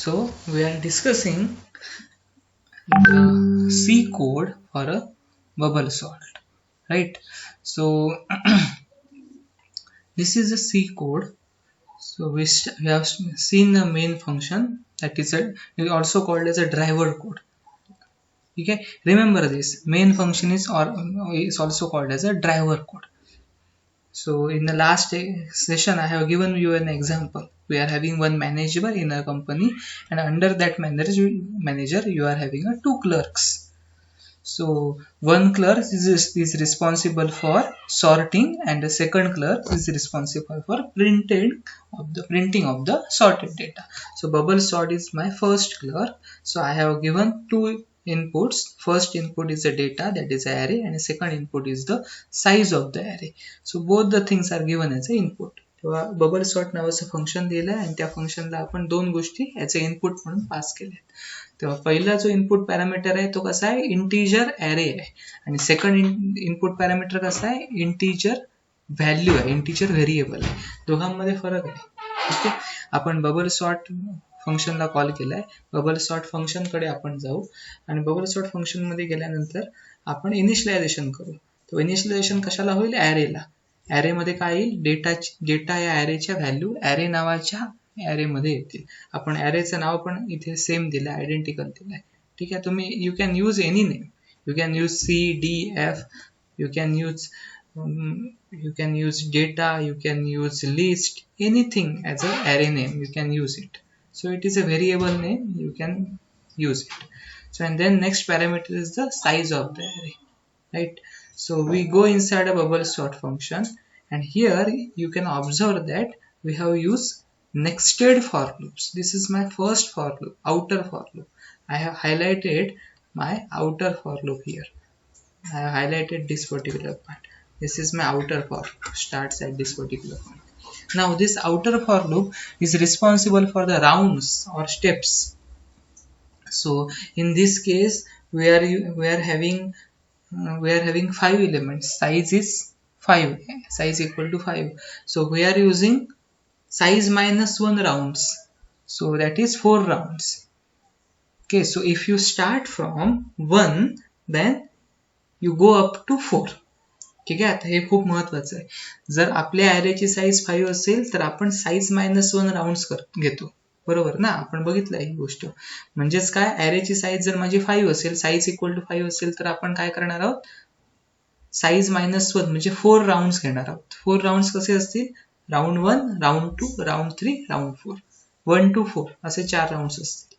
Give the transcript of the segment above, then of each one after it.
So we are discussing the C code for a bubble sort, right? So this is a C code. So we have seen the main function, that is also called as a driver code. Okay, remember this main function is also called as a driver code. So in the last session, I have given you an example. We are having one manager in a company, and under that manager you are having two clerks. So one clerk is responsible for sorting, and the second clerk is responsible for printing of the sorted data. So bubble sort is my first clerk. So I have given two inputs. First input is the data, that is array, and the second input is the size of the array. So both the things are given as an input. Bubble sort नावाचं function दिलं आहे आणि त्या फंक्शनला आपण दोन गोष्टी याचे इनपुट म्हणून पास केले. तेव्हा पहिला जो इनपुट पॅरामीटर आहे तो कसा आहे, इंटीजर ॲरे आहे, आणि सेकंड इनपुट पॅरामीटर कसा आहे, इंटीजर व्हॅल्यू आहे, इंटीजर व्हेरिएबल आहे. दोघांमध्ये फरक आहे. ओके, आपण बबल सॉर्ट फंक्शनला कॉल केलाय. बबल सॉर्ट फंक्शन कडे आपण जाऊ आणि बबल सॉर्ट फंक्शन मध्ये गेल्यानंतर आपण इनिशियलायझेशन करू. तो इनिशियलायझेशन कशाला होईल, ॲरेला. ॲरे मध्ये काय येईल, डेटा या ॲरेच्या व्हॅल्यू ॲरे नावाच्या ॲरे मध्ये येतील. आपण ॲरेचं नाव पण इथे सेम दिलं, आयडेंटिकल दिलंय. ठीक आहे, तुम्ही you can use any name. You can use CDF, you can use data, you can use list, anything as a array name you can use it. So it is a variable name, you can use it. So and then next parameter is the size of the array, right? So we go inside a bubble sort function, and here you can observe that we have used nested for loops. This is my first for loop, outer for loop. I have highlighted my outer for loop here. I have highlighted this particular part. This is my outer for loop, starts at this particular point. Now this outer for loop is responsible for the rounds or steps. So in this case we are having 5 elements. Size is 5, size equal to 5. So we are using size minus 1 rounds, so that is 4 rounds. Okay, so if you start from 1 then you go up to 4. ठीक आहे, आता हे खूप महत्वाचं आहे. जर आपल्या ॲरेची size 5 असेल तर आपण साईज -1 राउंड्स घेतो, बरोबर ना. आपण बघितलं ही गोष्ट. म्हणजेच काय, ॲरेची साईज जर माझी 5 असेल, साईज इक्वल टू 5 असेल, तर आपण काय करणार आहोत, साईज -1 म्हणजे 4 राउंड्स घेणार आहोत. 4 राउंड्स कसे असतील, round 1, round 2, round 3, round 4, 1 to 4 असे 4 राउंड्स असतील.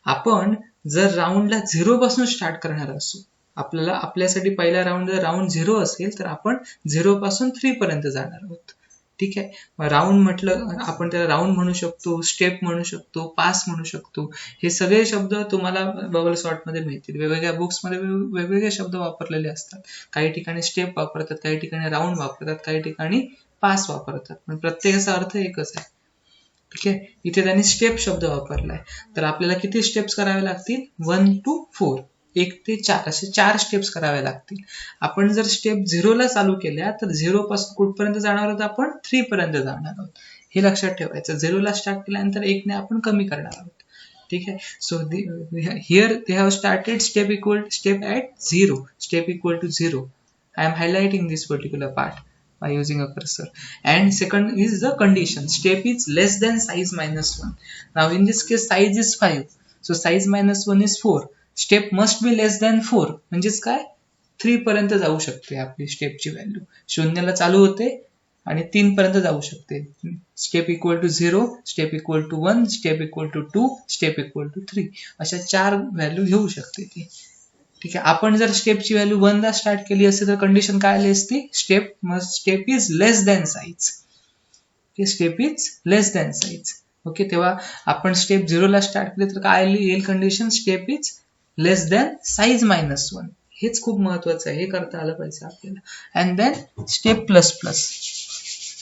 आपण जर राउंडला 0 पासून स्टार्ट करणार असू, आपल्यासाठी पहिला राउंड जर राउंड 0 असेल तर आपण 0 पासून 3 पर्यंत जाणार आहोत. ठीक आहे, मग राउंड म्हटलं आपण त्याला राउंड म्हणू शकतो, स्टेप म्हणू शकतो, पास म्हणू शकतो. हे सगळे शब्द तुम्हाला बबल सॉर्ट मध्ये मिळतील. वेगवेगळ्या बुक्स मध्ये वेगवेगळे शब्द वापरलेले असतात. काही ठिकाणी स्टेप वापरतात, काही ठिकाणी राउंड वापरतात, काही ठिकाणी पास वापरतात, पण प्रत्येकाचा अर्थ एकच आहे. ठीक आहे, इथे त्यांनी स्टेप शब्द वापरलाय, तर आपल्याला किती स्टेप्स करावे लागतील, 1 to 4, 1 ते 4 असे 4 स्टेप्स करावे लागतील. आपण जर स्टेप 0 ला चालू केल्या तर 0 पासून कुठपर्यंत जाणार आहोत, आपण 3 पर्यंत जाणार आहोत. हे लक्षात ठेवायचं. 0 ला स्टार्ट केल्यानंतर 1 ने आपण कमी करणार आहोत. ठीक आहे, so here they have started step at 0, step equal to 0. I am highlighting this particular part by using a cursor. And second is the condition, step is less than size -1. Now in this case size is 5, so size -1 is 4. Step must be less than 4, म्हणजेच काय, 3 पर्यंत जाऊ शकते आपली स्टेपची value. 0 ला चालू होते आणि 3 पर्यंत जाऊ शकते. Step equal to 0, step equal to 1, step equal to 2, step equal to 3 अशा 4 व्हॅल्यू घेऊ शकते ती. ठीक आहे, आपण जर स्टेपची व्हॅल्यू 1 ला स्टार्ट केली असेल तर कंडिशन काय आली असती, step is less than size. Okay, step is less than size. Okay, तेव्हा आपण स्टेप 0 ला स्टार्ट केले तर काय येईल condition, step is less than size -1. हेच खूप महत्वाचं आहे, हे करता आलं पाहिजे आपल्याला. And then step plus plus.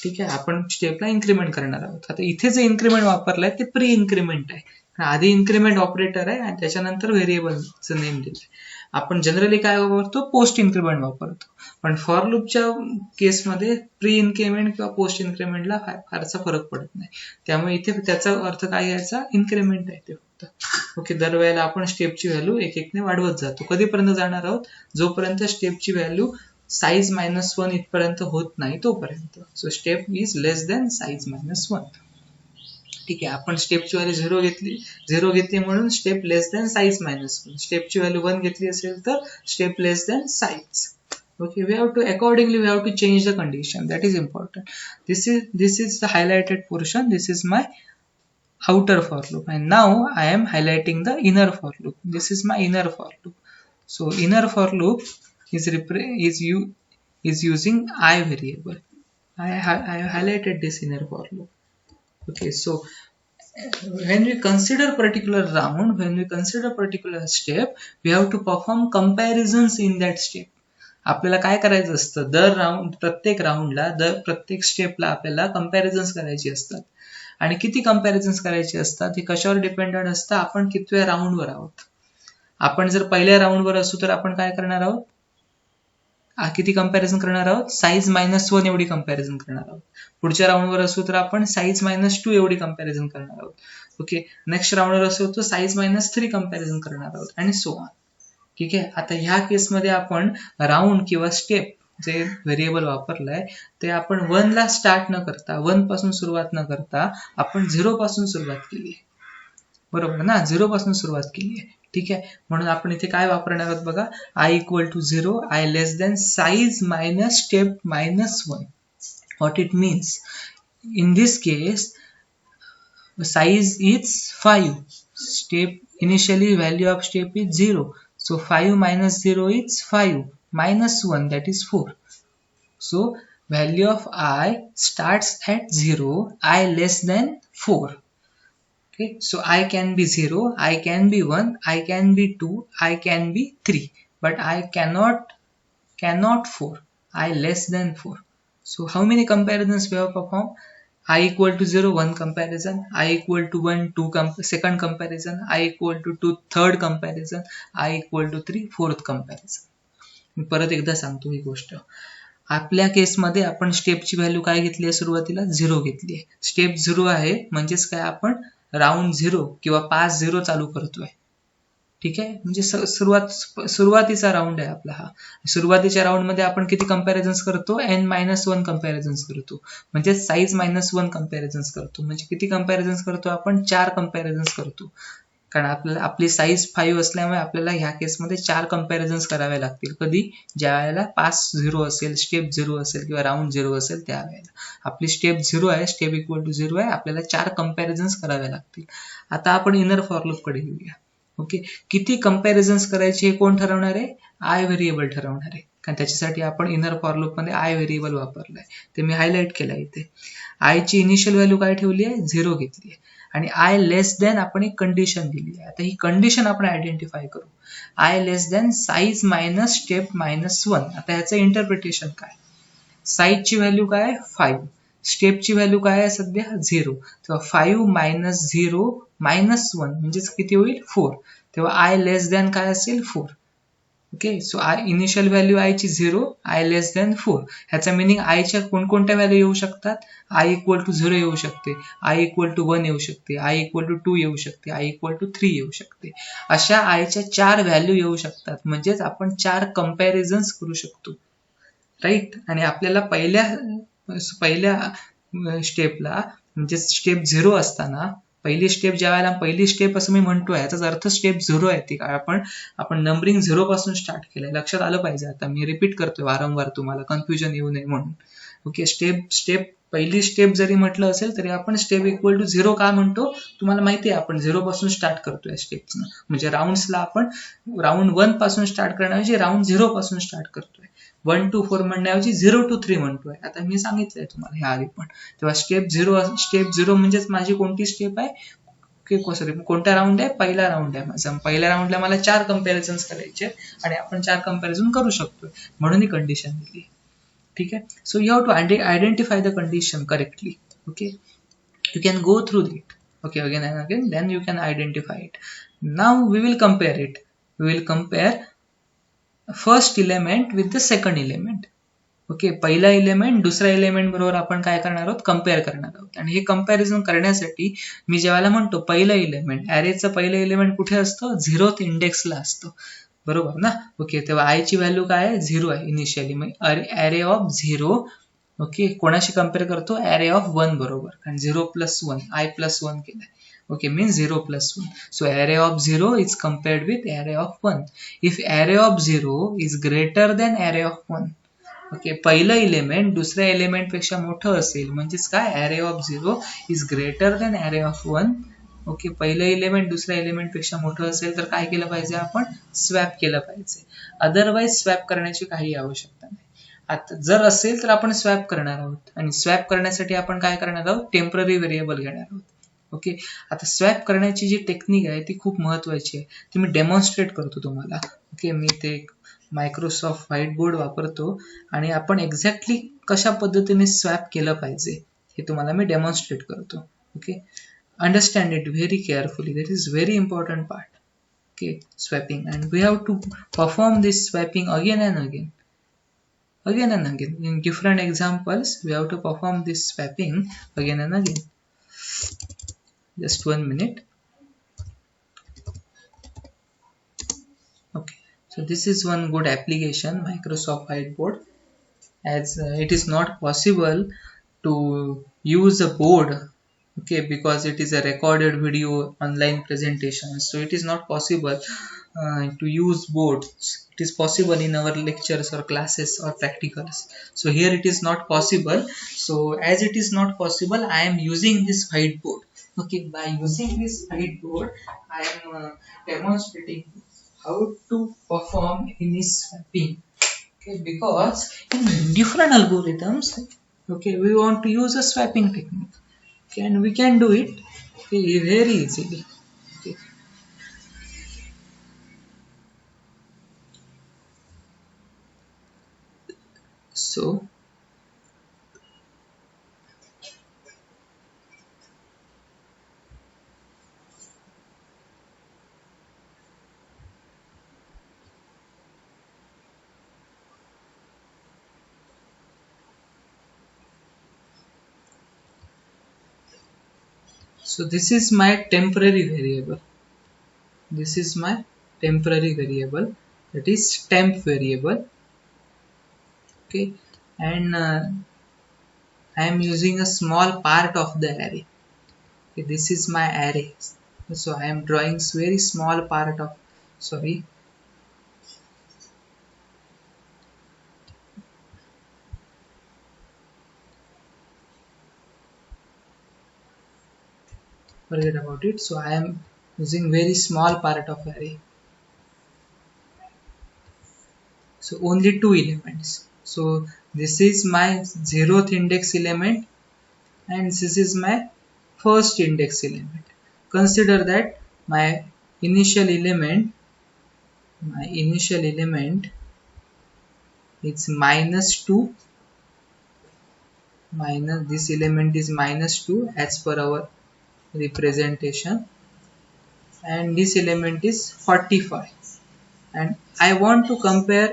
ठीक आहे, आपण स्टेपला इन्क्रीमेंट करणार आहोत. आता इथे जे इन्क्रीमेंट वापरलंय ते प्री इन्क्रीमेंट आहे. आधी इन्क्रीमेंट ऑपरेटर आहे आणि त्याच्यानंतर व्हेरिएबलचं नेम दिलंय. आपण जनरली काय वापरतो, पोस्ट इन्क्रिमेंट वापरतो. पण फॉर लूपच्या केसमध्ये प्री इन्क्रिमेंट किंवा पोस्ट इन्क्रिमेंटला फारसा फरक पडत नाही. त्यामुळे इथे त्याचा अर्थ काय याचा, इन्क्रिमेंट आहे ते फक्त. ओके, दरवेळेला आपण स्टेपची व्हॅल्यू एक एकने वाढवत जातो. कधीपर्यंत जाणार आहोत, जोपर्यंत स्टेपची व्हॅल्यू साईज -1 इथपर्यंत होत नाही तोपर्यंत. So step is less than size -1. ठीक आहे, आपण स्टेपची व्हॅल्यू 0 घेतली म्हणून स्टेप लेस दॅन साईज -1. स्टेपची व्हॅल्यू 1 घेतली असेल तर step less than size. Okay, we have to change the condition. That is important. This is the highlighted portion. This is my outer for loop, and now I am highlighting the inner for loop. This is my inner for loop. So inner for loop is using I variable. I have highlighted this inner for loop. Okay, so when we consider particular round, when we consider particular step, we have to perform comparisons in that step. आपल्याला काय करायचं असतं, प्रत्येक राऊंडला, प्रत्येक स्टेपला आपल्याला comparisons करायची असतात. आणि किती कंपॅरिझन्स करायची असतात हे कशावर डिपेंडंट असतं, आपण कितव्या राऊंडवर आहोत. आपण जर पहिल्या राऊंडवर असू तर आपण काय करणार आहोत, किती कंपॅरिझन करणार आहोत, साईज -1 एवढी कंपॅरिझन करणार आहोत. पुढच्या राऊंडवर असू तर आपण साईज -2 एवढी कंपॅरिझन करणार आहोत. ओके, नेक्स्ट राऊंडवर असू तर साईज -3 कंपॅरिझन करणार आहोत, आणि सो ऑन. ठीक आहे, आता ह्या केसमध्ये आपण राऊंड किंवा स्टेप जे व्हेरिएबल वापरलंय ते आपण 1 ला स्टार्ट न करता, 1 पासून सुरुवात न करता आपण 0 पासून सुरुवात केली आहे. बरोबर ना, 0 पासून सुरुवात केली आहे. ठीक आहे, म्हणून आपण इथे काय वापरणार आहोत बघा, I equal to 0, I less than size minus step -1. What it means? In this case, size is 5. Step initially value of step is 0. So 5 minus 0 is 5, minus 1 that is 4. So value of I starts at 0, I less than 4. Okay, so I can be 0, I can be 1, I can be 2, I can be 3, but I cannot 4, I less than 4. So how many comparisons we have performed? I equal to 0, 1 comparison, I equal to 1, 2 second comparison, I equal to 2 third comparison, I equal to 3 fourth comparison. मी परत एकदा सांगतो ही गोष्ट. आपल्या केसमध्ये आपण स्टेपची value काय घेतली आहे, सुरुवातीला 0 घेतली आहे. स्टेप 0 आहे म्हणजेच काय, आपण राऊंड 0 किंवा पास 0 चालू करतोय. ठीक आहे, म्हणजे सुरुवातीचा राऊंड आहे आपला हा. सुरुवातीच्या राऊंड मध्ये आपण किती कंपॅरिझन्स करतो, n-1 कंपॅरिझन्स करतो, म्हणजे साईज -1 कंपॅरिझन्स करतो. म्हणजे किती कंपॅरिझन्स करतो आपण, 4 कंपॅरिझन्स करतो. कारण आपली साईज 5 असल्यामुळे आपल्याला ह्या केसमध्ये 4 कंपॅरिझन्स कराव्या लागतील. कधी, ज्या वेळेला पास 0 असेल, स्टेप 0 असेल किंवा राऊंड 0 असेल त्यावेळेला. आपली स्टेप 0 आहे, स्टेप इक्वल टू 0 आहे, आपल्याला 4 कंपॅरिझन्स कराव्या लागतील. आता आपण इनर फॉर लूप कडे येऊया. ओके, किती कंपॅरिझन्स करायचे हे कोण ठरवणार आहे, आय व्हेरिएबल ठरवणार आहे. कारण त्याच्यासाठी आपण इनर फॉर लूप मध्ये आय व्हेरिएबल वापरलाय, ते मी हायलाइट केलंय इथे. आय ची इनिशियल व्हॅल्यू काय ठेवली आहे, 0 घेतली आहे, आणि आय लेस दॅन आपण एक कंडिशन दिली आहे. आता ही कंडिशन आपण आयडेंटिफाय करू. I less than size minus step -1. आता ह्याचं इंटरप्रिटेशन काय, साईजची व्हॅल्यू काय, 5, स्टेपची व्हॅल्यू काय आहे सध्या 0, तेव्हा 5 मायनस 0 मायनस 1 म्हणजेच किती होईल, 4. तेव्हा आय लेस दॅन काय असेल, 4. ओके, सो आय इनिशियल व्हॅल्यू आय ची 0, आय लेस दॅन 4. ह्याचा मिनिंग आयच्या कोणकोणत्या व्हॅल्यू येऊ शकतात, आय इक्वल टू 0 येऊ शकते, आय इक्वल टू 1 येऊ शकते, आय इक्वल टू 2 येऊ शकते, आय इक्वल टू 3 येऊ शकते. अशा आयच्या 4 व्हॅल्यू येऊ शकतात. म्हणजेच आपण 4 कंपॅरिझन्स करू शकतो, राईट. आणि आपल्याला पहिल्या स्टेपला, म्हणजे स्टेप 0 असताना, पहिली स्टेप ज्या वेळेला, पहिली स्टेप असं मी म्हणतोय याचाच अर्थ स्टेप 0 आहे ती. आपण नंबरिंग 0 पासून स्टार्ट केलंय, लक्षात आलं पाहिजे. आता मी रिपीट करतोय वारंवार, तुम्हाला कन्फ्युजन येऊ नये म्हणून. ओके, पहिली स्टेप जरी म्हटलं असेल तरी आपण स्टेप इक्वल टू 0 का म्हणतो, तुम्हाला माहिती आहे आपण 0 पासून स्टार्ट करतोय स्टेप्सनं. म्हणजे राऊंड्सला आपण राऊंड 1 पासून स्टार्ट करण्याऐवजी राऊंड 0 पासून स्टार्ट करतोय. 1 to 4 म्हणण्याऐवजी 0 to 3 म्हणतोय. आता मी सांगितलंय तुम्हाला ह्या आधी पण. तेव्हा स्टेप 0 म्हणजेच माझी कोणती स्टेप आहे, सॉरी कोणता राऊंड आहे, पहिला राऊंड आहे माझा. पहिल्या राऊंडला मला 4 कंपॅरिझन्स करायचे आणि आपण 4 कंपॅरिझन करू शकतोय, म्हणून ही कंडिशन दिली. ठीक आहे, so you have to identify the condition correctly. Okay, you can go through it. Okay, again and again, then you can identify it. Now we will compare it. We will compare first element with the second element. Okay, पहिला element दुसऱ्या element बरोबर आपण काय करणार आहोत, compare करणार आहोत. आणि हे कम्पॅरिझन करण्यासाठी मी ज्यावेळेला म्हणतो पहिलं इलेमेंट, ॲरेचं पहिलं इलेमेंट कुठे असतं, 0th इंडेक्सला असतं, बरोबर ना. ओके, तेव्हा आय ची व्हॅल्यू काय आहे, 0 आहे initially. Mug array of 0, okay, कोणाशी कम्पेअर करतो, ॲरे ऑफ 1 बरोबर, कारण 0 + 1, आय +1 केलाय. Okay, means 0 + 1. So array of 0 is compared with array of 1. If array of 0 is greater than array of 1, okay, पहिलं इलेमेंट दुसऱ्या एलिमेंट पेक्षा मोठं असेल म्हणजेच काय, array of 0 is greater than array of 1. Okay, पहिलं इलेमेंट दुसऱ्या एलिमेंट पेक्षा मोठं असेल तर काय केलं पाहिजे, आपण स्वॅप केलं पाहिजे. अदरवाईज स्वॅप करण्याची काही आवश्यकता नाही. आता जर असेल तर आपण स्वॅप करणार आहोत, आणि स्वॅप करण्यासाठी आपण काय करणार आहोत, टेम्पररी व्हेरिएबल घेणार आहोत. ओके, आता स्वॅप करण्याची जी टेक्निक आहे ती खूप महत्वाची आहे, ती मी डेमॉन्स्ट्रेट करतो तुम्हाला. ओके, मी ते मायक्रोसॉफ्ट व्हाईट बोर्ड वापरतो आणि आपण एक्झॅक्टली कशा पद्धतीने स्वॅप केलं पाहिजे हे तुम्हाला मी डेमॉन्स्ट्रेट करतो. Okay, understand it very carefully, that is very important part. Okay, swapping, and we have to perform this swapping again and again. Again and again in different examples we have to perform this swapping again and again. Just 1 minute. Okay, so this is one good application, Microsoft Whiteboard, as it is not possible to use a board, okay, because it is a recorded video online presentation, so it is not possible to use boards. It is possible in our lectures or classes or practicals, so here it is not possible. So as it is not possible, I am using this whiteboard. Okay, by using this whiteboard I am demonstrating how to perform any swapping. Okay, because in different algorithms, okay, we want to use a swapping technique. Okay, and we can do it, okay, very easily. Okay. So this is my temporary variable. This is my temporary variable, that is temp variable. Okay, and I am using a small part of the array. Okay, this is my array, so I am drawing very small part of, sorry, forget about it. So I am using very small part of array, so only 2 elements. So this is my 0th index element and this is my first index element. Consider that my initial element is -2, minus this element is -2 as per our representation, and this element is 45, and I want to compare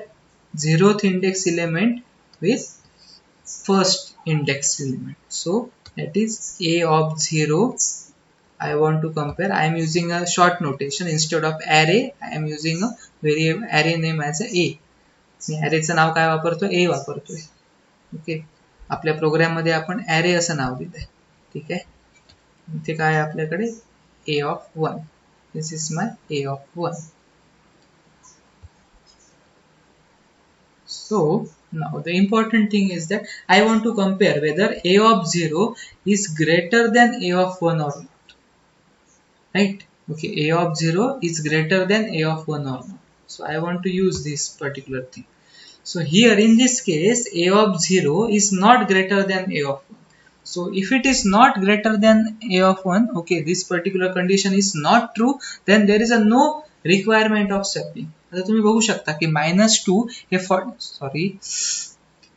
0th index element with first index element. So that is a of 0. I want to compare. I am using a short notation. Instead of array I am using a variable array name as a a. मी arrayचं नाव काय वापरतो, a वापरतोय. Okay, आपल्या programme मध्ये आपण array असं नाव दिलंय. ठीक आहे, इथे काय आपल्याकडे a of 1. This is my a of 1. So now the important thing is that I want to compare whether a of 0 is greater than a of 1 or not. Right? Okay, a of 0 is greater than a of 1 or not. So I want to use this particular thing. So here in this case a of 0 is not greater than a of 1. So if it is not greater than a of 1, okay, this particular condition is not true, then there is a no requirement of swapping. आता तुम्ही बघू शकता की -2 हे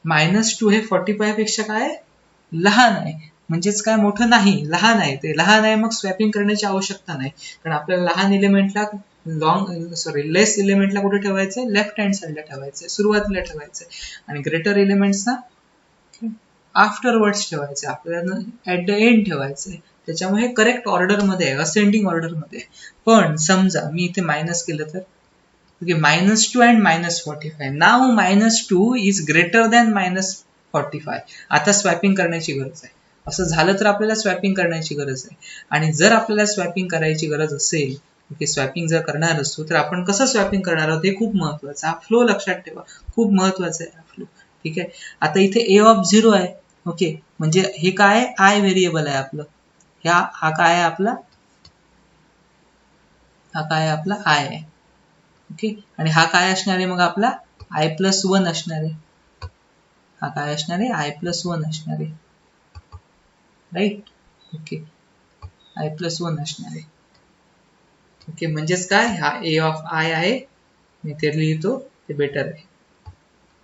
-2 हे 45 पेक्षा काय लहान आहे, म्हणजेच काय मोठं नाही, लहान आहे. ते लहान आहे, मग स्वॅपिंग करण्याची आवश्यकता नाही, कारण आपल्याला लहान एलिमेंटला लेस एलिमेंटला कुठे ठेवायचंय, लेफ्ट हँड साईडला ठेवायचंय, सुरुवातीला ठेवायचंय, आणि ग्रेटर एलिमेंट्सना आफ्टरवर्ड्स ठेवायचे, आपल्याला ऍट द एंड ठेवायचंय. त्याच्यामुळे करेक्ट ऑर्डर मध्ये आहे, असेंडिंग ऑर्डर मध्ये. पण समजा मी इथे मायनस केलं तर, okay, -2 and -45. Now -2 is greater than -45. आता स्वॅपिंग करण्याची गरज आहे. असं झालं तर आपल्याला स्वॅपिंग करण्याची गरज आहे. आणि जर आपल्याला स्वॅपिंग करायची गरज असेल, ओके, स्वॅपिंग जर करणार असतो तर आपण कसं स्वॅपिंग करणार आहोत हे खूप महत्वाचं. हा फ्लो लक्षात ठेवा, खूप महत्वाचा आहे हा फ्लो. ठीक आहे. आता इथे a(0) आहे, ओके, म्हणजे हे काय, आय व्हेरिएबल आहे आपलं. हा काय आहे आपला, हा काय आहे आपला आय आहे. ओके, आणि हा काय असणार आहे मग आपला i+1 असणार आहे. हा काय असणार आहे, i+1 असणार आहे, राईट. ओके, i+1 असणार आहे. ओके, म्हणजेच काय, हा a(i) आहे, मी ते लिहितो, ते बेटर आहे.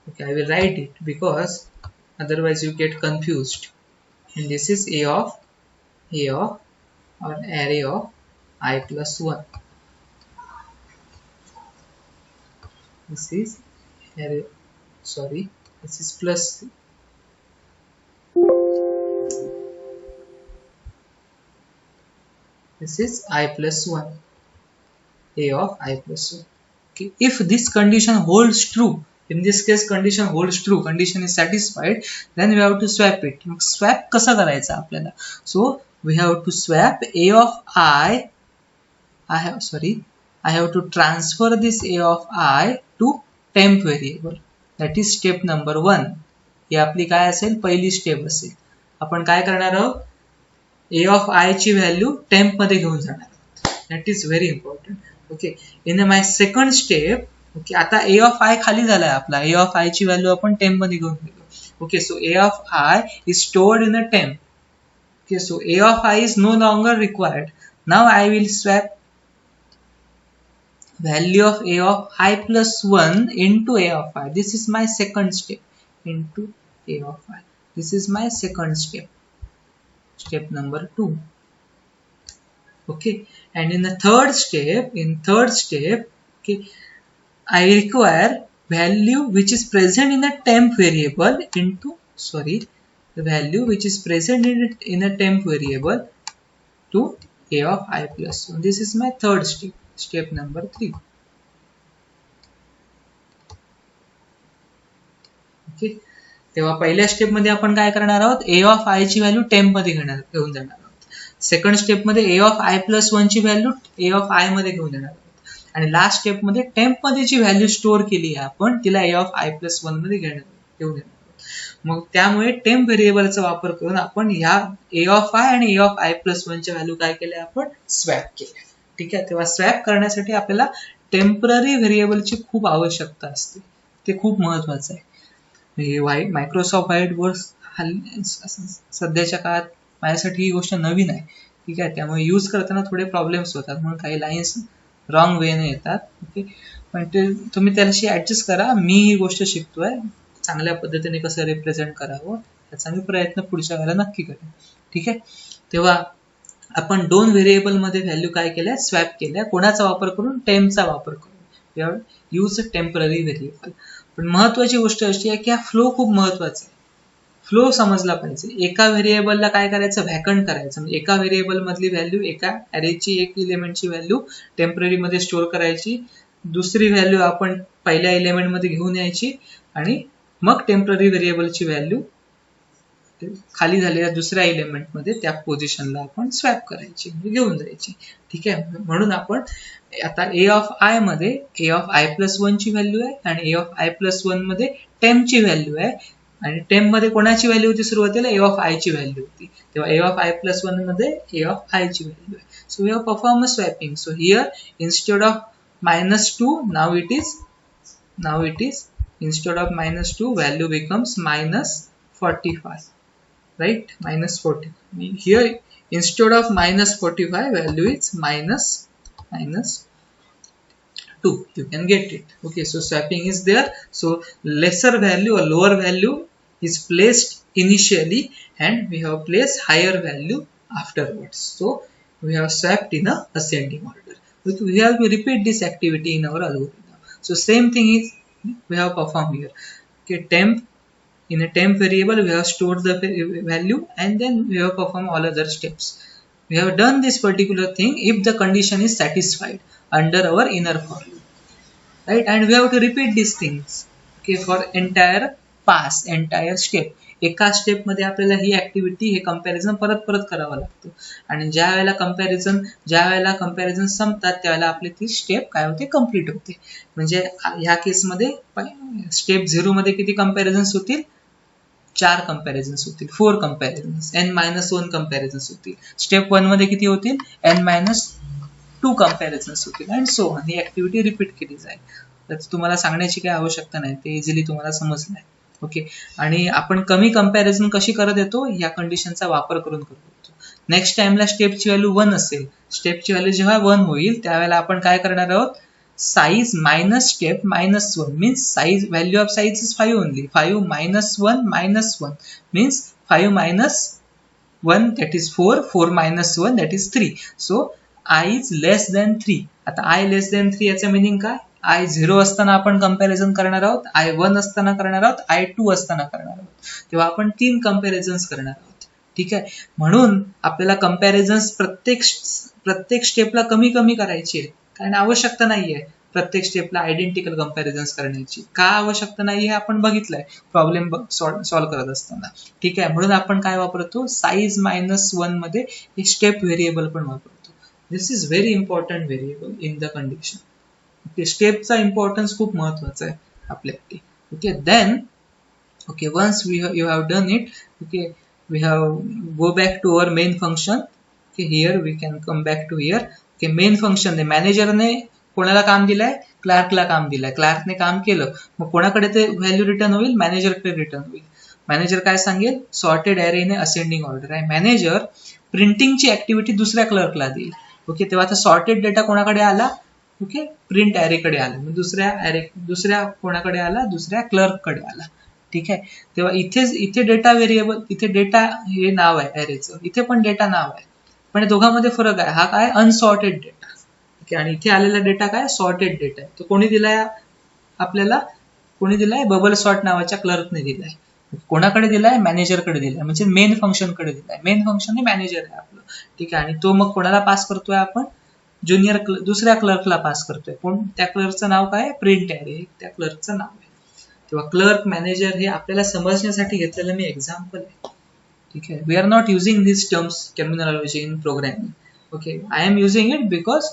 Okay, I will write it because otherwise you get confused. and this is a of or array of i+1. This is array, sorry, this is plus, this is i+1, a of i+1. Okay, if this condition holds true, in this case condition holds true, condition is satisfied, then we have to swap it. Mug swap कसा करायचा आपल्याला, so we have to swap a of I have to transfer this a of I to temp variable. That is step number 1. ही आपली काय असेल, पहिली step असेल. आपण काय करणार आहोत, a of I ची व्हॅल्यू टेम्प मध्ये घेऊन जाणार आहोत. That is very important. Okay, in my second step, okay, आता a of I खाली झालाय आपला, a of I ची व्हॅल्यू आपण टेम्प मध्ये घेऊन गेलो. Okay, so a of I is stored in a temp. Okay, so a of I is no longer required. Now I will swap value of a of I+1 into a of I. This is my second step, into a of I. This is my second step, step number 2. Okay, and in the third step, okay, I require value which is present in a temp variable into, the value which is present in a temp variable to a of I+1. This is my third step, step number 3. Okay, तेव्हा पहिल्या step मध्ये आपण काय करणार आहोत, a of I ची value temp मध्ये घेऊन जाणार आहोत. सेकंड स्टेप मध्ये a of I+1 ची व्हॅल्यू a of I मध्ये घेऊन जाणार आहोत. आणि लास्ट स्टेप मध्ये टेम्प मध्ये जी व्हॅल्यू स्टोअर केली आहे आपण, तिला a of I+1 मध्ये घेऊन येणार आहोत. मग त्यामुळे टेम्प व्हेरिएबलचा वापर करून आपण ह्या a of I आणि a of I+1 च्या व्हॅल्यू काय केल्या, आपण स्वॅप केल्या. ठीक आहे, तेव्हा स्वॅप करण्यासाठी आपल्याला टेम्पररी व्हेरिएबलची खूप आवश्यकता असते, ते खूप महत्वाचं आहे. मायक्रोसॉफ्ट व्हाईट बोर्ड सध्याच्या काळात माझ्यासाठी ही गोष्ट नवीन आहे. ठीक आहे, त्यामुळे यूज करताना थोडे प्रॉब्लेम्स होतात, म्हणून काही लाईन्स रॉंग वेने येतात. ओके, पण ते तुम्ही त्याशी ऍडजस्ट करा. मी ही गोष्ट शिकतोय, चांगल्या पद्धतीने कसं रिप्रेझेंट करावं याचा मी प्रयत्न पुढच्या वेळेला नक्की करेन. ठीक आहे, तेव्हा आपण दोन व्हेरिएबल मध्ये व्हॅल्यू काय केल्या, स्वॅप केल्या. कोणाचा वापर करून, टेम्पचा वापर करून. Use temporary variable. पण महत्वाची गोष्ट अशी आहे की हा फ्लो खूप महत्वाचा आहे. फ्लो समजला पाहिजे. एका व्हेरिएबलला काय करायचं, व्हॅकंट करायचं. म्हणजे एका व्हेरिएबल मधली व्हॅल्यू, एका अरेची एक एलिमेंटची व्हॅल्यू टेम्पररी मध्ये स्टोअर करायची, दुसरी व्हॅल्यू आपण पहिल्या एलिमेंट मध्ये घेऊन यायची, आणि मग टेम्पररी व्हेरिएबलची व्हॅल्यू खाली झालेल्या दुसऱ्या एलिमेंट मध्ये त्या पोझिशनला आपण स्वॅप करायची, म्हणजे घेऊन जायची. ठीक आहे, म्हणून आपण आता a of I मध्ये a of I+1 ची व्हॅल्यू आहे, आणि a of I+1 मध्ये टेम्पची व्हॅल्यू आहे. आणि टेम्प मध्ये कोणाची व्हॅल्यू होती, सुरुवातीला a of I ची व्हॅल्यू होती, तेव्हा a of I+1 मध्ये a of I ची व्हॅल्यू आहे. So we have perform a swapping. So here instead of -2, now it is instead of -2 value becomes -45, right, -40. Here instead of -45 value is -2. You can get it. Okay, so swapping is there. So lesser value or lower value is placed initially, and we have placed higher value afterwards. So we have swapped in a ascending order. We have to repeat this activity in our algorithm. So same thing is we have performed here. Okay, temp, in a temp variable we have stored the value and then we have performed all other steps. We have done this particular thing if the condition is satisfied under our inner for loop, right? And we have to repeat these things, okay, for entire pass, entire step. एका step मध्ये आपल्याला ही activity, हे comparison परत परत करावं लागतं आणि ज्या वेळेला कंपॅरिझन संपतात त्यावेळेला आपली ती स्टेप काय होते, कंप्लीट होते. म्हणजे ह्या केसमध्ये स्टेप 0 मध्ये किती कंपॅरिझन्स होतील, 4 कंपॅरिझन्स होतील, 4 कंपॅरिझन्स, n-1 कंपॅरिझन्स होतील. स्टेप 1 मध्ये किती होतील, n-2 कंपॅरिझन्स होतील and so on. He activity repeat केली जाईल. तर तुम्हाला सांगण्याची काही आवश्यकता नाही, ते इझिली तुम्हाला समजलं आहे. ओके, आणि आपण कमी कंपॅरिझन कशी करत येतो, या कंडिशनचा वापर करून करत येतो. नेक्स्ट टाइमला स्टेपची व्हॅल्यू 1 असेल, स्टेपची व्हॅल्यू जेव्हा 1 होईल त्यावेळेला आपण काय करणार आहोत, size minus step minus 1 means size, value of size is 5 only. 5 minus 1 means 5 minus 1 that is 4, 4 minus 1 that is 3. So I is less than 3. आता I less than 3 याचा मीनिंग काय, I 0 असताना आपण कंपॅरिझन करणार आहोत, I 1 असताना करणार आहोत, I 2 असताना करणार आहोत. तेव्हा आपण 3 कंपॅरिझन्स करणार आहोत. ठीक आहे, म्हणून आपल्याला कंपॅरिझन्स प्रत्येक स्टेपला कमी कमी करायची आहे, कारण आवश्यकता नाहीये प्रत्येक स्टेपला आयडेंटिकल कंपॅरिझन्स करण्याची. का आवश्यकता नाही हे आपण बघितलंय प्रॉब्लेम सॉल्व्ह करत असताना. ठीक आहे, म्हणून आपण काय वापरतो, साइज -1 मध्ये एक स्टेप व्हेरिएबल पण वापरतो. This is very important variable in the condition. Okay, स्टेपचा इम्पॉर्टन्स खूप महत्वाचा आहे आपल्यासाठी. Okay, then okay, once you have done it, okay, we have go back to our main function. Okay, here we can come back to here. Okay, main function ने मॅनेजरने कोणाला काम दिलंय, क्लार्कला काम दिलंय. क्लार्कने काम केलं, मग कोणाकडे ते व्हॅल्यू रिटर्न होईल, मॅनेजरकडे रिटर्न होईल. मॅनेजर काय सांगेल, सॉर्टेड अरे इन असेंडिंग ऑर्डर आहे. मॅनेजर प्रिंटिंगची ऍक्टिव्हिटी दुसऱ्या क्लर्कला देईल. ओके, तेव्हा आता सॉर्टेड डेटा कोणाकडे आला, ओके, प्रिंट अरेकडे आला. मग दुसऱ्या कोणाकडे आला, दुसऱ्या क्लर्ककडे आला. ठीक आहे, तेव्हा इथे डेटा व्हेरिएबल, इथे डेटा हे नाव आहे अरेचं, इथे पण डेटा नाव आहे, पण दोघांमध्ये फरक आहे. हा काय, अनसॉर्टेड डेटा. ओके, आणि इथे आलेला डेटा काय, सॉर्टेड डेटा आहे. तो कोणी दिलाय आपल्याला, कोणी दिलाय, बबल सॉर्ट नावाच्या क्लर्कने दिलाय. कोणाकडे दिलाय, मॅनेजरकडे दिलाय, म्हणजे मेन फंक्शनकडे दिलाय. मेन फंक्शन हे मॅनेजर आहे आपलं. ठीक आहे, आणि तो मग कोणाला पास करतोय, आपण दुसऱ्या क्लर्कला पास करतोय. कोण, त्या क्लर्कचं नाव काय, प्रिंट अरे, त्या क्लर्कचं नाव आहे. तेव्हा क्लर्क, मॅनेजर हे आपल्याला समजण्यासाठी घेतलेलं मी एक्झाम्पल आहे. ठीक आहे, we are not using this terms terminology in programming. Okay, I am using it because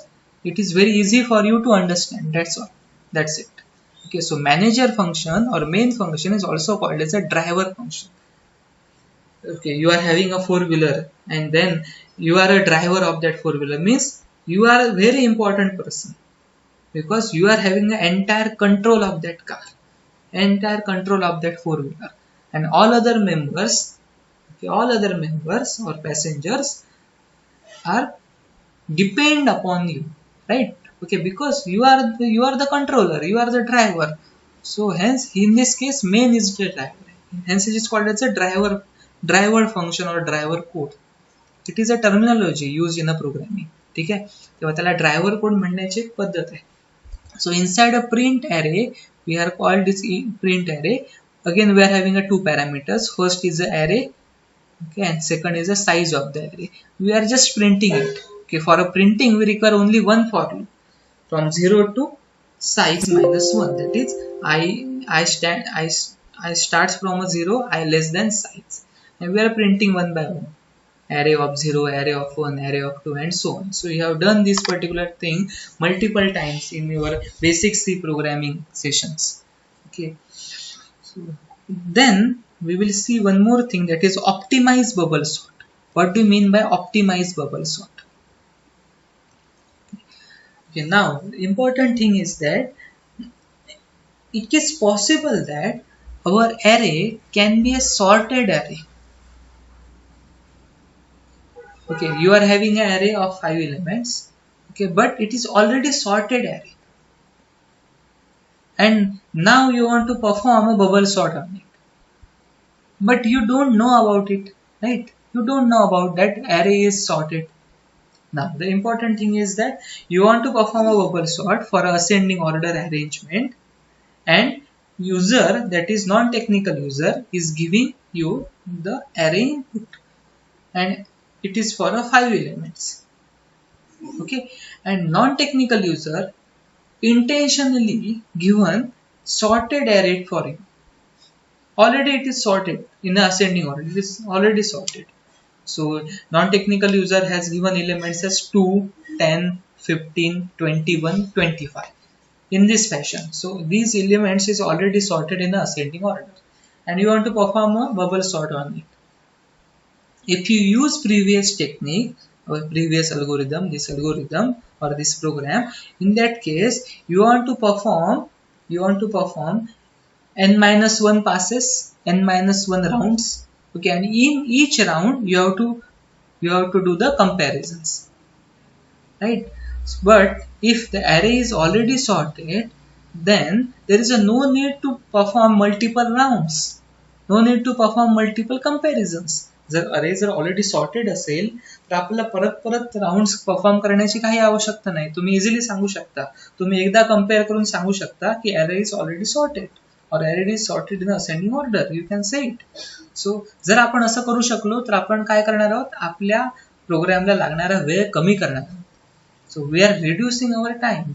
it is very easy for you to understand. That's all. That's it. Okay, so manager function or main function is also called as a driver function. Okay, you are having a four-wheeler and then you are a driver of that four-wheeler, means you are a very important person because you are having the entire control of that car, entire control of that four-wheeler, and all other members, okay, all other members or passengers are depend upon you, right? Okay, because you are the controller, you are the driver. So hence in this case main is the driver, hence it is called as a driver function or driver code. It is a terminology used in a programming. ठीक आहे, तेव्हा त्याला driver code म्हणण्याची एक पद्धत आहे. So inside a print array we are called this print array. Again we are having a two parameters. First is the array, okay, and second is the size of the array. We are just printing it. Okay, for a printing we require only one for loop from 0 to size -1. That is I starts from a 0, I less than size, and we are printing one by one. Array of 0, array of 1, array of 2, and so on. So you have done this particular thing multiple times in your basic C programming sessions. Okay. So then we will see one more thing, that is optimize bubble sort. What do you mean by optimize bubble sort? Okay, now the important thing is that it is possible that our array can be a sorted array. Okay, you are having an array of 5 elements, okay, but it is already sorted array, and now you want to perform a bubble sort on it, but you don't know about it, right? You don't know about that array is sorted. Now the important thing is that you want to perform a bubble sort for a ascending order arrangement, and user, that is non-technical user, is giving you the array input, and it is for a 5 elements. Okay, and non-technical user intentionally given sorted array for you. Already it is sorted in the ascending order. It is already sorted. So non-technical user has given elements as 2, 10, 15, 21, 25 in this fashion. So these elements is already sorted in the ascending order, and you want to perform a bubble sort on it. If you use previous technique or previous algorithm, this algorithm or this program, in that case you want to perform n minus 1 passes, n minus 1 rounds. Okay, and in each round you have to do the comparisons, right? But if the array is already sorted, then there is a no need to perform multiple rounds, no need to perform multiple comparisons. जर अरे जर already sorted असेल तर आपल्याला परत परत rounds perform करण्याची काही आवश्यकता नाही. तुम्ही इझिली सांगू शकता, तुम्ही एकदा कंपेअर करून सांगू शकता की अरे is already sorted or array is sorted in ascending order, you can say it. So जर आपण असं करू शकलो तर आपण काय करणार आहोत, आपल्या प्रोग्रामला लागणारा वेळ कमी करणार आहोत. So we are reducing our time.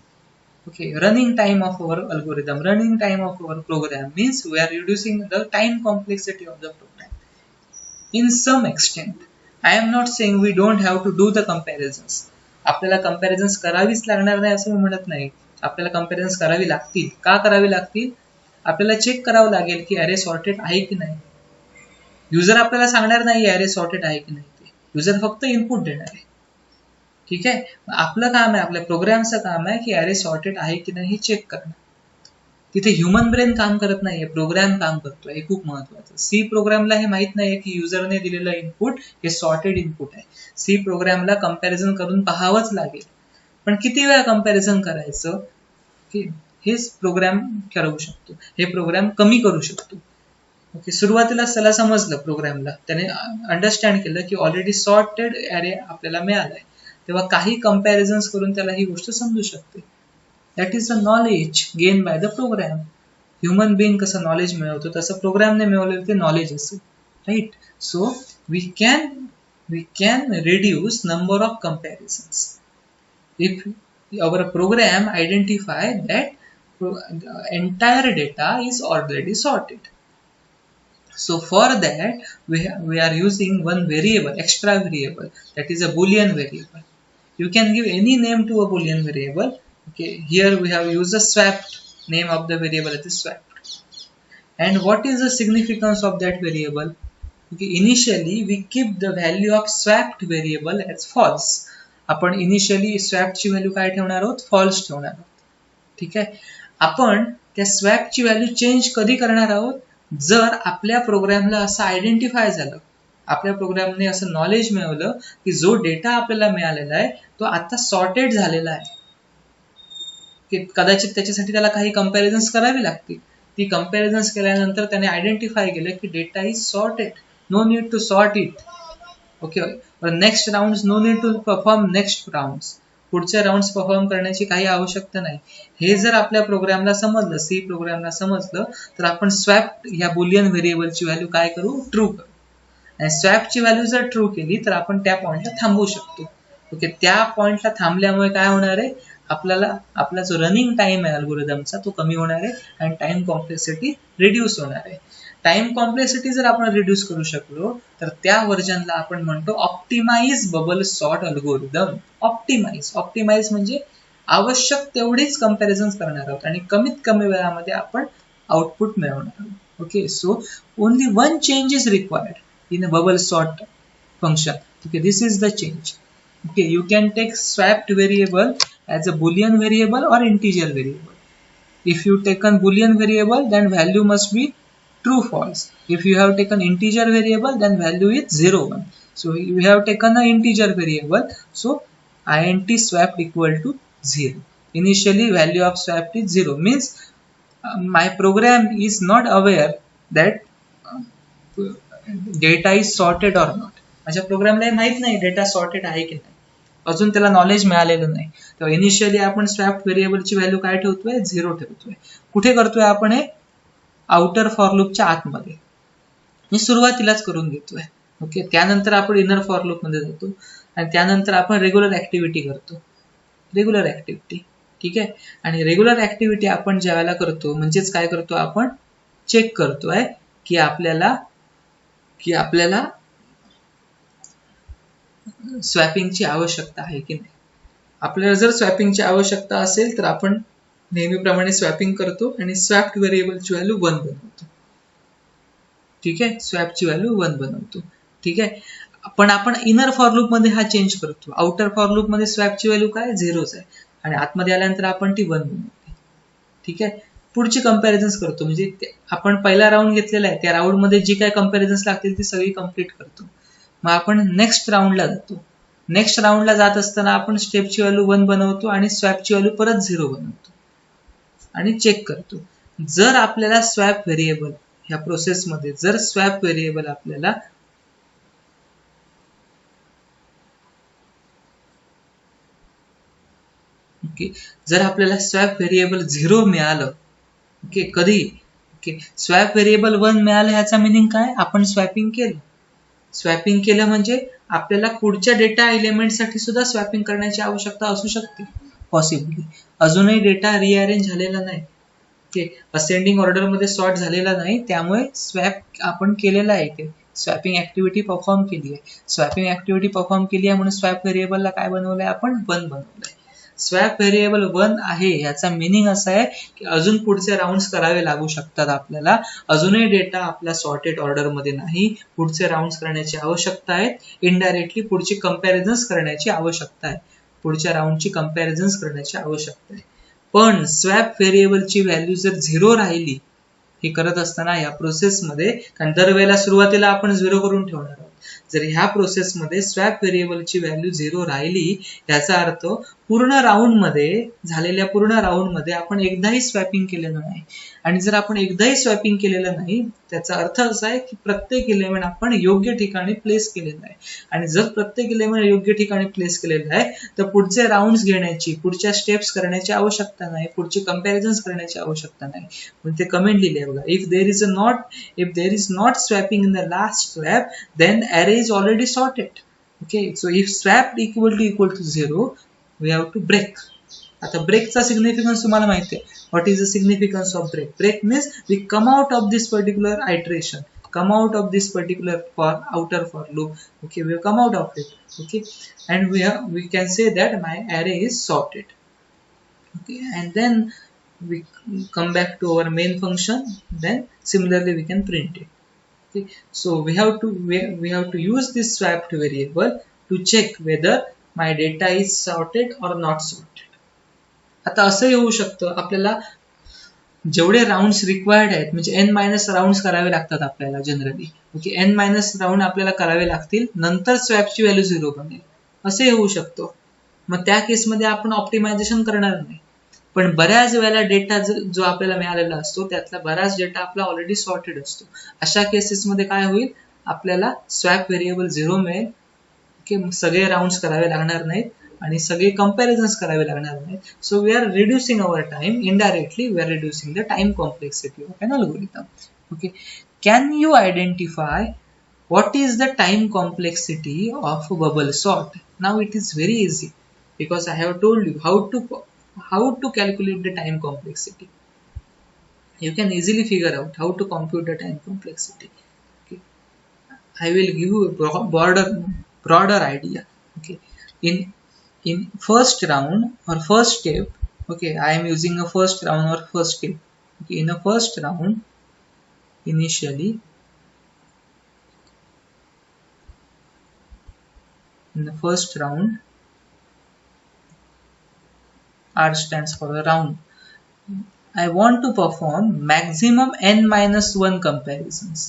Okay, running time of our algorithm, running time of our program means we are reducing the time complexity of the program. In some extent, I am not saying we don't have to do the comparisons. आपल्याला comparisons करावीच लागणार नाही असं मी म्हणत नाही. आपल्याला comparisons करावी लागतील. का करावी लागतील? आपल्याला चेक करावं लागेल की array sorted आहे की नाही. युजर आपल्याला सांगणार नाही array sorted आहे की नाही ते. युजर फक्त इनपुट देणार आहे. ठीक आहे, आपलं काम आहे, आपल्या प्रोग्रामचं काम आहे की अरे सॉर्टेड आहे की नाही हे चेक करणं. तिथे ह्युमन ब्रेन काम करत नाहीये, प्रोग्राम काम करतोय. हे खूप महत्वाचं. सी प्रोग्रामला हे माहित नाहीये की युजरने दिलेलं इनपुट हे सॉर्टेड इनपुट आहे. सी प्रोग्रामला कंपॅरिझन करून पाहावंच लागेल, पण किती वेळा कंपॅरिझन करायचं हेच प्रोग्राम ठरवू शकतो. हे प्रोग्राम कमी करू शकतो. ओके, सुरुवातीला त्याला समजलं, प्रोग्रामला त्याने अंडरस्टँड केलं की ऑलरेडी सॉर्टेड अरे आपल्याला मिळालाय, तेव्हा काही कंपॅरिझन्स करून त्याला ही गोष्ट समजू शकते. That is the knowledge gain by the program. Human being कसं नॉलेज मिळवतो तसं प्रोग्रामने मिळवलेलं ते नॉलेज असेल, right? So we can reduce number of comparisons if our program identify that entire data is already sorted. So for that we are using one variable, extra variable, that is a boolean variable. You can give any name to a boolean variable. Okay, here we have used a swapped name of the variable, it is swapped. And what is the significance of that variable? Okay, initially we keep the value of swapped variable as false. आपण initially स्वॅपची value काय ठेवणार आहोत, false ठेवणार आहोत. ठीक आहे, आपण त्या स्वॅपची व्हॅल्यू चेंज कधी करणार आहोत, जर आपल्या प्रोग्रामला असं आयडेंटिफाय झालं, आपल्या प्रोग्रामने असं नॉलेज मिळवलं की जो डेटा आपल्याला मिळालेला आहे तो आता सॉर्टेड झालेला आहे. की कदाचित त्याच्यासाठी त्याला काही कंपॅरिझन्स करावी लागतील. ती कंपॅरिझन्स केल्यानंतर त्याने आयडेंटिफाय केलं की data is sorted, no need to sort it. Okay, next round no need to perform next rounds, पुढच्या राउंड्स परफॉर्म करण्याची काही आवश्यकता नाही. हे जर आपल्या प्रोग्रामला समजलं, सी प्रोग्रामला समजलं, तर आपण स्वॅप या बुलियन व्हेरिएबलची व्हॅल्यू काय करू, ट्रू करू. आणि स्वॅपची व्हॅल्यू जर ट्रू केली तर आपण त्या पॉइंटला थांबवू शकतो. ओके, त्या पॉइंटला थांबल्यामुळे काय होणार आहे, आपला जो रनिंग टाइम आहे अल्गोरिदमचा तो कमी होणार आहे आणि टाइम कॉम्प्लेक्सिटी रिड्यूस होणार आहे. टाइम कॉम्प्लेक्सिटी जर आपण रिड्यूस करू शकलो तर त्या व्हर्जनला आपण म्हणतो optimize bubble sort algorithm. Optimize म्हणजे आवश्यक तेवढीच कंपॅरिझन करणार आहोत आणि कमीत कमी वेळामध्ये आपण आउटपुट मिळवणार आहोत. Okay, so only one change is required in a bubble sort function. Okay, this is the change. Okay, you can take swapped variable as a boolean variable or integer variable. If you taken boolean variable, then value must be true false. If you have taken integer variable, then value is 0 1. So you have taken an integer variable, so int swapped equal to 0. Initially value of swapped is 0, means my program is not aware that data is sorted or not. माझ्या प्रोग्रामला माहित नाही data sorted आहे की नाही. अजून त्याला knowledge मिळालेलं नाही. तर इनिशियली आपण स्वॅप व्हेरिएबलची व्हॅल्यू काय ठेवतोय, 0 ठेवतोय. कुठे करतोय आपण हे, आउटर फॉर लूपच्या आतमध्ये मी सुरुवातीलाच करून घेतोय. ओके, त्यानंतर आपण इनर फॉर लूप मध्ये जातो आणि त्यानंतर आपण रेग्युलर ऍक्टिव्हिटी करतो, रेग्युलर ऍक्टिव्हिटी. ठीक आहे, आणि रेग्युलर ऍक्टिव्हिटी आपण ज्या वेळेला करतो म्हणजेच काय करतो, आपण चेक करतोय की आपल्याला स्वॅपिंगची आवश्यकता आहे की नाही. आपल्याला जर स्वॅपिंगची आवश्यकता असेल तर आपण नेहमीप्रमाणे स्वॅपिंग करतो आणि स्वॅप्ड व्हेरिएबलची व्हॅल्यू 1 बनवतो. ठीक आहे, स्वॅपची व्हॅल्यू 1 बनवतो. ठीक आहे, पण आपण इनर फॉर लूप मध्ये हा चेंज करतो. आउटर फॉर लूप मध्ये स्वॅपची व्हॅल्यू काय, 0च आहे आणि आतमध्ये आल्यानंतर आपण ती 1 बनवतो. ठीक आहे, पुढची कंपॅरिझन्स करतो. म्हणजे आपण पहिला राऊंड घेतलेला आहे, त्या राऊंड मध्ये जी काय कंपॅरिझन्स लागतील ती सगळी कंप्लीट करतो. मग आपण नेक्स्ट राऊंडला जातो. नेक्स्ट राऊंडला जात असताना आपण स्टेपची व्हॅल्यू 1 बनवतो आणि स्वॅपची व्हॅल्यू परत 0 बनवतो आणि चेक करतो. जर आपल्याला स्वॅप व्हेरिएबल ह्या प्रोसेसमध्ये जर स्वॅप व्हेरिएबल आपल्याला ओके, जर आपल्याला स्वॅप व्हेरिएबल 0 मिळालं, ओके, कधी, ओके, स्वॅप व्हेरिएबल 1 मिळालं ह्याचा मिनिंग काय, आपण स्वॅपिंग केलं. स्वॅपिंग केलं म्हणजे आपल्याला पुढच्या डेटा एलिमेंटसाठी सुद्धा स्वॅपिंग करण्याची आवश्यकता असू शकते, पॉसिबली. अजूनही डेटा रिअरेंज झालेला नाही, ओके, असेंडिंग ऑर्डर मध्ये सॉर्ट झालेला नाही, त्यामुळे स्वॅप आपण केलेला आहे. ते स्वॅपिंग ऍक्टिव्हिटी परफॉर्म केली आहे. स्वॅपिंग ऍक्टिव्हिटी परफॉर्म केली आहे म्हणून स्वॅप व्हेरिएबलला काय बनवलंय, आपण 1 बनवलंय. स्वॅप व्हेरिएबल 1 आहे याचा मिनिंग असा आहे की अजून पुढचे राऊंड्स करावे लागू शकतात आपल्याला. अजूनही डेटा आपला सॉर्टेड ऑर्डर मध्ये नाही, पुढचे राऊंड्स करण्याची आवश्यकता आहे. इनडायरेक्टली पुढची कंपॅरिझन्स करण्याची आवश्यकता आहे, पुढच्या राऊंडची कंपॅरिझन्स करण्याची आवश्यकता आहे. पण स्वॅप व्हेरिएबलची व्हॅल्यू जर 0 राहिली हे करत असताना या प्रोसेसमध्ये, कारण दरवेळेला सुरुवातीला आपण 0 करून ठेवणार आहोत, जर ह्या प्रोसेसमध्ये स्वॅप व्हेरिएबलची व्हॅल्यू 0 राहिली याचा अर्थ पूर्ण राऊंड मध्ये आपण एकदाही स्वॅपिंग केलेलं नाही. आणि जर आपण एकदाही स्वॅपिंग केलेलं नाही त्याचा अर्थ असा आहे की प्रत्येक एलिमेंट आपण योग्य ठिकाणी प्लेस केलेलं आहे. आणि जर प्रत्येक एलिमेंट योग्य ठिकाणी प्लेस केलेलं आहे तर पुढचे राऊंड्स घेण्याची, पुढच्या स्टेप्स करण्याची आवश्यकता नाही, पुढची कंपॅरिझन्स करण्याची आवश्यकता नाही. पण ते कमेंट लिहिले बघा, if there is not swapping in the last swap then array is already sorted. Okay, so if swap equal to 0 we have to break. आता ब्रेकचा सिग्निफिकन्स तुम्हाला माहिती आहे. What is the significance of break? Break means we come out of this particular iteration, come out of this particular outer for loop. Okay, we have come out of it. Okay, and we can say that my array is sorted. Okay, and then we come back to our main function. Then similarly we can print it. Okay, so we have to use this swapped variable to check whether my data is sorted or not sorted. आता असंही होऊ शकतं आपल्याला जेवढे rounds required आहेत म्हणजे n- rounds करावे लागतात आपल्याला जनरली. ओके, n- राऊंड आपल्याला करावे लागतील, नंतर स्वॅपची व्हॅल्यू 0 बनेल, असे होऊ शकतो. मग त्या केसमध्ये आपण ऑप्टिमायझेशन करणार नाही. पण बऱ्याच वेळेला डेटा जो आपल्याला मिळालेला असतो त्यातला बराच डेटा आपला ऑलरेडी सॉर्टेड असतो. अशा केसेसमध्ये काय होईल, आपल्याला स्वॅप व्हेरिएबल 0 मिळेल. ओके, सगळे राऊंड्स करावे लागणार नाहीत आणि सगळे कंपॅरिझन्स करावे लागणार नाहीत. So we are reducing our time, indirectly we are reducing the time complexity of an algorithm. Okay, can you identify what is the time complexity of bubble sort? Now it is very easy because I have told you how to calculate the time complexity. You can easily figure out how to compute the time complexity. Okay, I will give you a broader idea. Okay, in first round or first step, okay, I am using a first round or first step. Okay, in a first round, initially in the first round, R stands for the round. I want to perform maximum n-1 comparisons.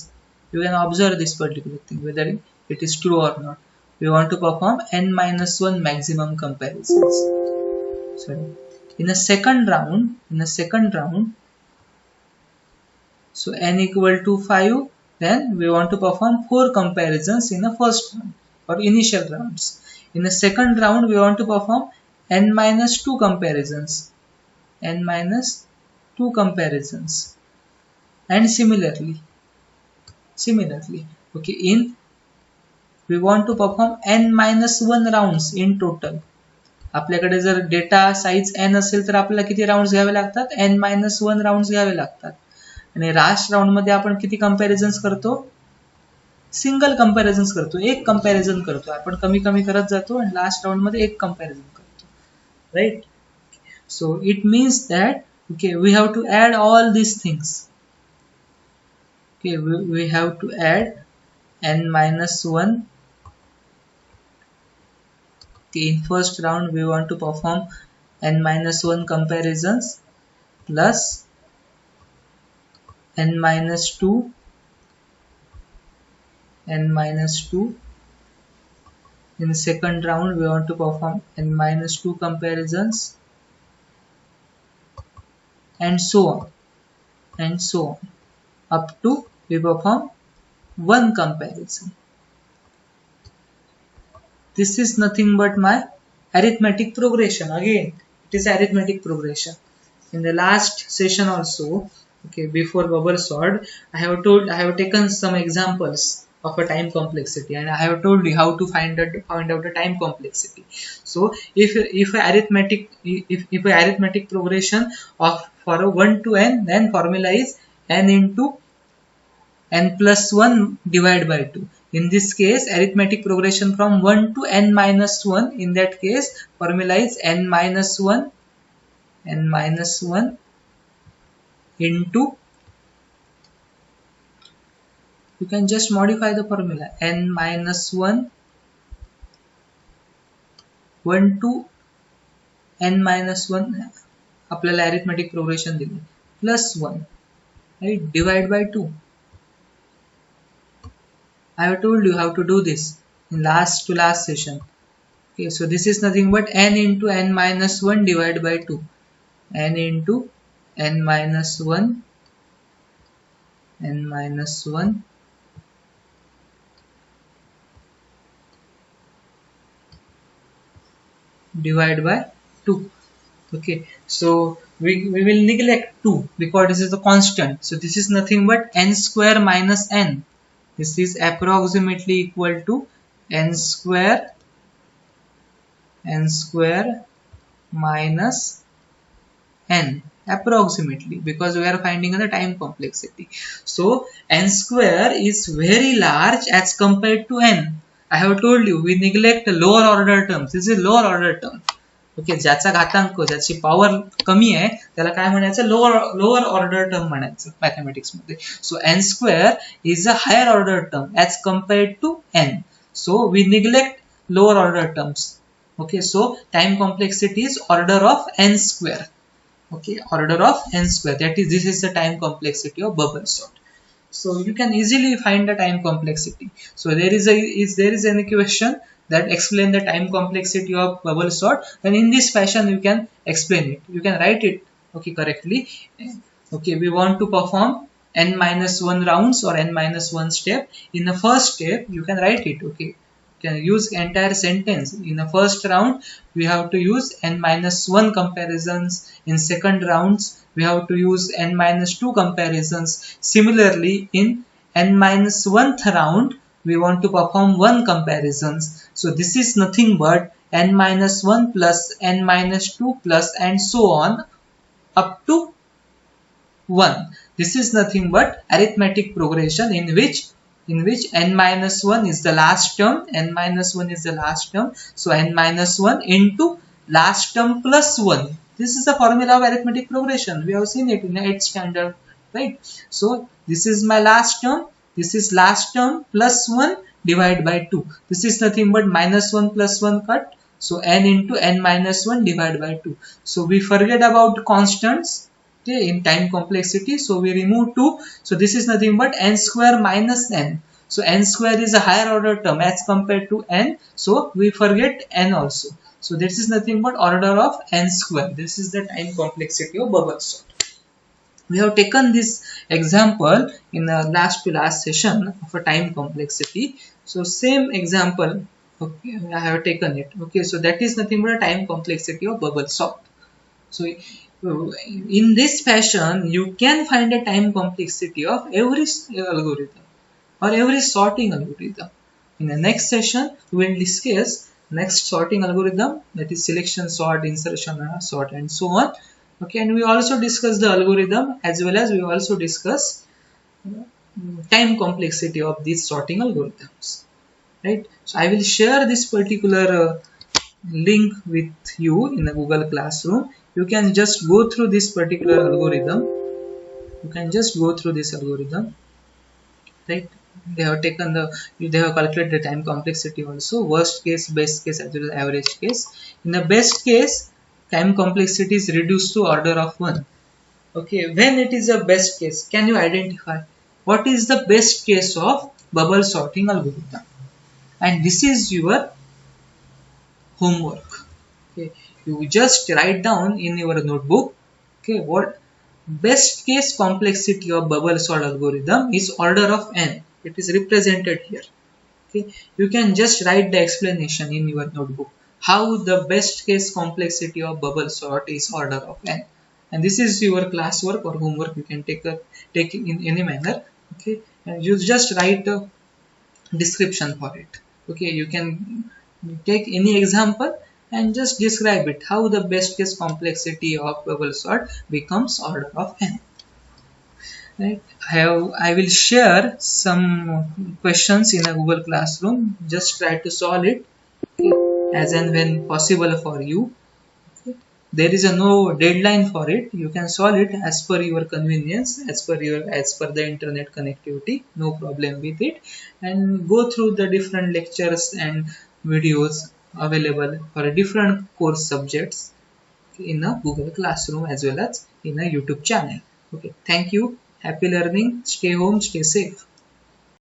You can observe this particular thing, whether it is true or not. We want to perform n-1 maximum comparisons. Sorry. In the second round, so n equal to 5, then we want to perform 4 comparisons in the first round or initial rounds. In the second round, we want to perform n minus 2 comparisons. N minus 2 comparisons. And similarly, okay, we want to perform n minus 1 rounds in total. आपल्याकडे जर data size n असेल तर आपल्याला किती rounds घ्यावे लागतात, n minus 1 rounds घ्यावे लागतात. आणि लास्ट राउंड मध्ये आपण किती कंपॅरिझन्स करतो, सिंगल कंपॅरिझन्स करतो, एक कंपॅरिझन करतो. आपण कमी कमी करत जातो आणि लास्ट राउंड मध्ये एक कंपॅरिझन करतो, right. So it means that okay, we have to add all these things. Okay, we have to add n minus 1. Okay, in first round we want to perform n minus 1 comparisons plus n minus 2, n minus 2. In second round we want to perform n minus 2 comparisons and so on up to we perform one comparison. This is nothing but my arithmetic progression. Again, it is arithmetic progression. In the last session also, okay, before bubble sort, I have taken some examples of a time complexity, and I have told you how to find out the time complexity. So if a arithmetic progression of for a 1 to n, then formula is n into n plus 1 divided by 2. In this case, arithmetic progression from 1 to n minus 1, in that case formula is n minus 1 into, you can just modify the formula, n minus 1 to n minus 1 आपल्याला arithmetic progression दिली, plus 1, right, divide by 2. I have told you how to do this in last session. Okay, so this is nothing but n into n minus 1 divided by 2. N into n minus 1 divided by 2. Okay, so we will neglect 2 because this is the constant. So this is nothing but n square minus n. This is approximately equal to n square minus n, approximately, because we are finding the time complexity. So n square is very large as compared to n. I have told you we neglect lower order terms. This is lower order term. Okay, ज्याचा घातांक, ज्याची power कमी आहे त्याला काय म्हणायचं, lower order term म्हणायचं mathematics मध्ये. So n square is a higher order term as compared to n. So we neglect lower order terms. Okay, so time complexity is order of n square. Okay, order of n square, that is, this is the time complexity of bubble sort. So you can easily find the time complexity. So there is an equation that explain the time complexity of bubble sort, then in this fashion you can explain it, you can write it, okay, correctly. Okay, we want to perform n minus 1 rounds or n minus 1 step. In the first step you can write it, okay, you can use entire sentence. In the first round we have to use n minus 1 comparisons. In second rounds we have to use n minus 2 comparisons. Similarly, in n minus 1th round we want to perform 1 comparisons. So this is nothing but n minus 1 plus n minus 2 plus and so on up to 1. This is nothing but arithmetic progression in which n minus 1 is the last term, n minus 1 is the last term. So n minus 1 into last term plus 1. This is the formula of arithmetic progression. We have seen it in the 8th standard, right? So this is my last term. This is last term plus 1 divided by 2. This is nothing but minus 1 plus 1 cut. So n into n minus 1 divided by 2. So we forget about constants, okay, in time complexity. So we remove 2. So this is nothing but n square minus n. So n square is a higher order term as compared to n. So we forget n also. So this is nothing but order of n square. This is the time complexity of bubble sort. We have taken this example in the last session of a time complexity. So same example Okay, I have taken it. Okay, so that is nothing but a time complexity of bubble sort. So in this fashion, you can find a time complexity of every algorithm or every sorting algorithm. In the next session, we will discuss next sorting algorithm, that is selection sort, insertion sort, and so on. Okay, and we also discuss the algorithm as well as we also discuss time complexity of these sorting algorithms. Right. So I will share this particular link with you in the Google Classroom. You can just go through this particular algorithm. You can just go through this algorithm, right? They have taken they have calculated the time complexity also, worst case, best case, as well as average case. In the best case, time complexity is reduced to order of 1. Okay, when it is a best case, can you identify what is the best case of bubble sorting algorithm? And this is your homework. Okay, you just write down in your notebook, okay, what best case complexity of bubble sort algorithm is order of n. It is represented here. Okay, you can just write the explanation in your notebook how the best case complexity of bubble sort is order of n. And this is your classwork or homework. You can take it in any manner. Okay, and you just write a description for it. Okay, you can take any example and just describe it how the best case complexity of bubble sort becomes order of n. Right, I will share some questions in a Google Classroom. Just try to solve it, okay, as and when possible for you. There is a no deadline for it. You can solve it as per your convenience, as per the internet connectivity. No problem with it. And go through the different lectures and videos available for different course subjects in a Google Classroom as well as in a YouTube channel. Okay, thank you. Happy learning. Stay home, stay safe.